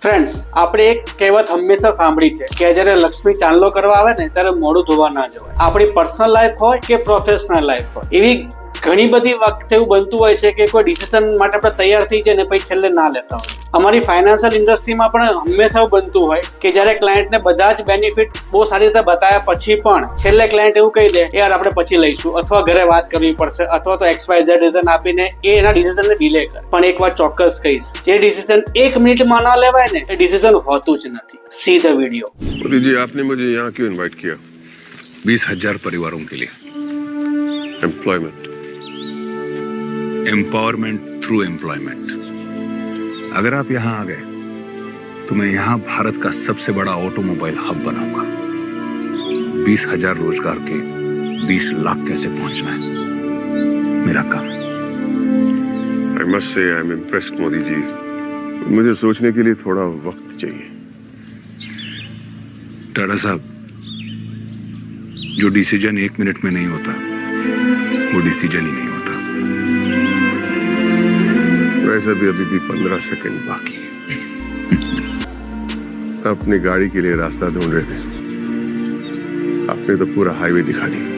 Friends, આપણે એક કહેવત હંમેશા સાંભળી છે કે જ્યારે લક્ષ્મી ચાંદલો કરવા આવે ને ત્યારે મોઢું ધોવા ના જવાય. આપણી પર્સનલ લાઈફ હોય કે પ્રોફેશનલ લાઈફ હોય, એવી ઘણી બધી વખત એવું બનતું હોય છે કે કોઈ ડિસિઝન માટે આપણે તૈયાર થઈ જાય ને પછી છેલ્લે ના લેતા હોય. અમારી ફાઇનાન્શિયલ ઇન્ડસ્ટ્રીમાં પણ હંમેશા એવું બનતું હોય કે જ્યારે ક્લાયન્ટને બધા જ બેનિફિટ બહુ સારી રીતે બતાવ્યા પછી પણ છેલ્લે ક્લાયન્ટ એવું કહી દે યાર આપણે પછી લઈશું, અથવા ઘરે વાત કરવી પડશે, અથવા તો XYZ રીઝન આપીને એ એના ડિસિઝનને ડિલે કરે. પણ એક વાત ચોક્કસ કહીશ, જે ડિસિઝન 1 મિનિટમાં ના લેવાય ને એ ડિસિઝન હોતું જ નથી. See the video. Modi ji, आपने मुझे यहाँ क्यों इनवाइट किया? 20,000 परिवारों के लिए एम्प्लॉयमेंट. Empowerment through employment. अगर आप यहाँ आ गए तो मैं यहाँ भारत का सबसे बड़ा ऑटोमोबाइल हब बनाऊंगा. 20,000 रोजगार के 20 लाख कैसे पहुंचना है मेरा काम. I must say I am impressed Modi ji. मुझे सोचने के लिए थोड़ा वक्त चाहिए. टाटा साहब, जो डिसीजन 1 मिनट में नहीं होता वो डिसीजन ही नहीं होता. वैसे भी अभी भी 15 सेकंड बाकी है. अपनी गाड़ी के लिए रास्ता ढूंढ रहे थे, आपने तो पूरा हाईवे दिखा दिया.